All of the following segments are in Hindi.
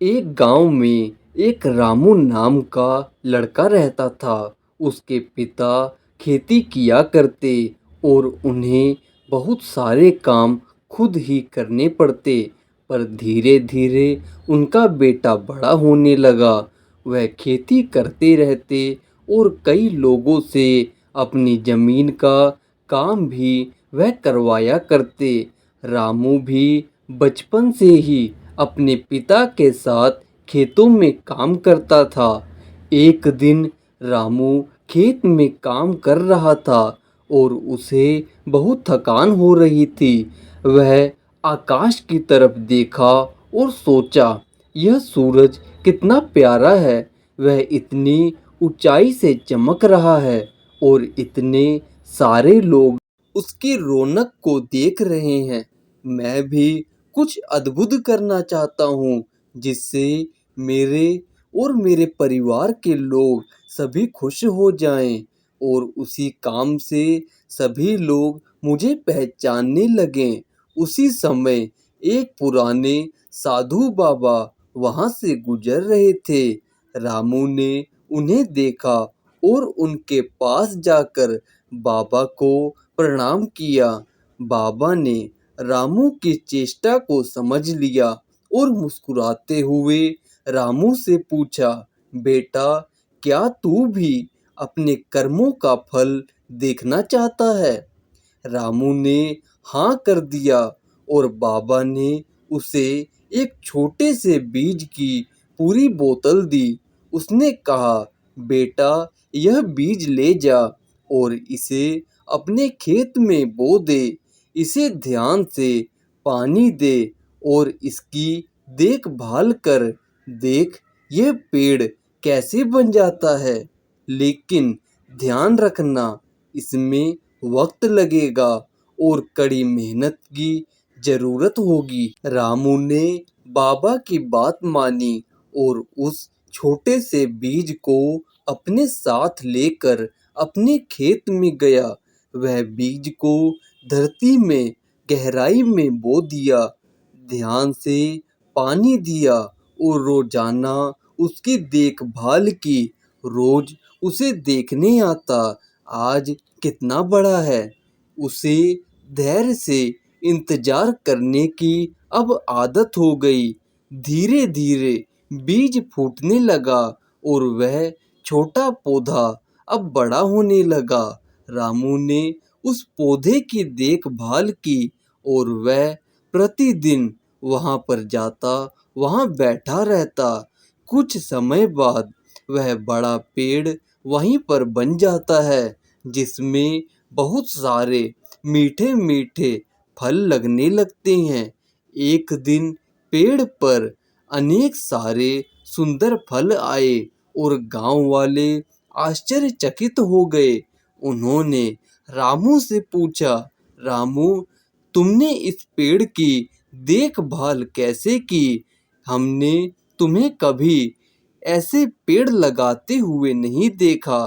एक गांव में एक रामू नाम का लड़का रहता था। उसके पिता खेती किया करते और उन्हें बहुत सारे काम खुद ही करने पड़ते। पर धीरे धीरे उनका बेटा बड़ा होने लगा। वह खेती करते रहते और कई लोगों से अपनी जमीन का काम भी वह करवाया करते। रामू भी बचपन से ही अपने पिता के साथ खेतों में काम करता था। एक दिन रामू खेत में काम कर रहा था और उसे बहुत थकान हो रही थी। वह आकाश की तरफ देखा और सोचा, यह सूरज कितना प्यारा है। वह इतनी ऊंचाई से चमक रहा है और इतने सारे लोग उसकी रौनक को देख रहे हैं। मैं भी कुछ अद्भुत करना चाहता हूँ जिससे मेरे और मेरे परिवार के लोग सभी खुश हो जाएं और उसी काम से सभी लोग मुझे पहचानने लगें। उसी समय एक पुराने साधु बाबा वहां से गुजर रहे थे। रामू ने उन्हें देखा और उनके पास जाकर बाबा को प्रणाम किया। बाबा ने रामू की चेष्टा को समझ लिया और मुस्कुराते हुए रामू से पूछा, बेटा, क्या तू भी अपने कर्मों का फल देखना चाहता है? रामू ने हाँ कर दिया और बाबा ने उसे एक छोटे से बीज की पूरी बोतल दी। उसने कहा, बेटा, यह बीज ले जा और इसे अपने खेत में बो दे। इसे ध्यान से पानी दे और इसकी देखभाल कर। देख, यह पेड़ कैसे बन जाता है। लेकिन ध्यान रखना, इसमें वक्त लगेगा और कड़ी मेहनत की जरूरत होगी। रामू ने बाबा की बात मानी और उस छोटे से बीज को अपने साथ लेकर अपने खेत में गया। वह बीज को धरती में गहराई में बो दिया, ध्यान से पानी दिया और रोजाना उसकी देखभाल की। रोज उसे देखने आता, आज कितना बड़ा है। उसे धैर्य से इंतजार करने की अब आदत हो गई। धीरे धीरे बीज फूटने लगा और वह छोटा पौधा अब बड़ा होने लगा। रामू ने उस पौधे की देखभाल की और वह प्रतिदिन वहां पर जाता, वहां बैठा रहता। कुछ समय बाद वह बड़ा पेड़ वहीं पर बन जाता है जिसमें बहुत सारे मीठे मीठे फल लगने लगते हैं। एक दिन पेड़ पर अनेक सारे सुंदर फल आए और गांव वाले आश्चर्यचकित हो गए। उन्होंने रामू से पूछा, रामू, तुमने इस पेड़ की देखभाल कैसे की? हमने तुम्हें कभी ऐसे पेड़ लगाते हुए नहीं देखा।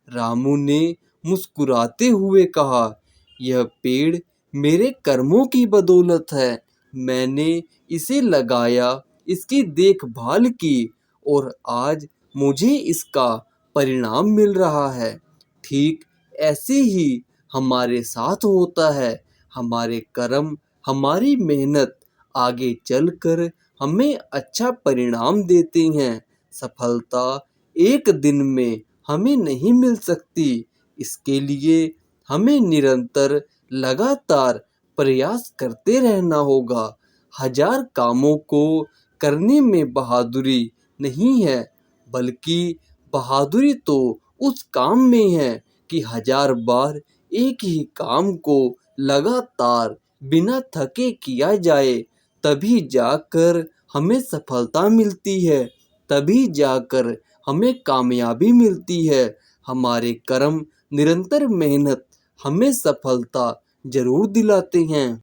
रामू ने मुस्कुराते हुए कहा, यह पेड़ मेरे कर्मों की बदौलत है। मैंने इसे लगाया, इसकी देखभाल की और आज मुझे इसका परिणाम मिल रहा है। ठीक ऐसे ही हमारे साथ होता है। हमारे कर्म, हमारी मेहनत आगे चलकर हमें अच्छा परिणाम देते हैं। सफलता एक दिन में हमें नहीं मिल सकती। इसके लिए हमें निरंतर लगातार प्रयास करते रहना होगा। हजार कामों को करने में बहादुरी नहीं है, बल्कि बहादुरी तो उस काम में है कि हजार बार एक ही काम को लगातार बिना थके किया जाए। तभी जाकर हमें सफलता मिलती है, तभी जाकर हमें कामयाबी मिलती है। हमारे कर्म, निरंतर मेहनत हमें सफलता जरूर दिलाते हैं।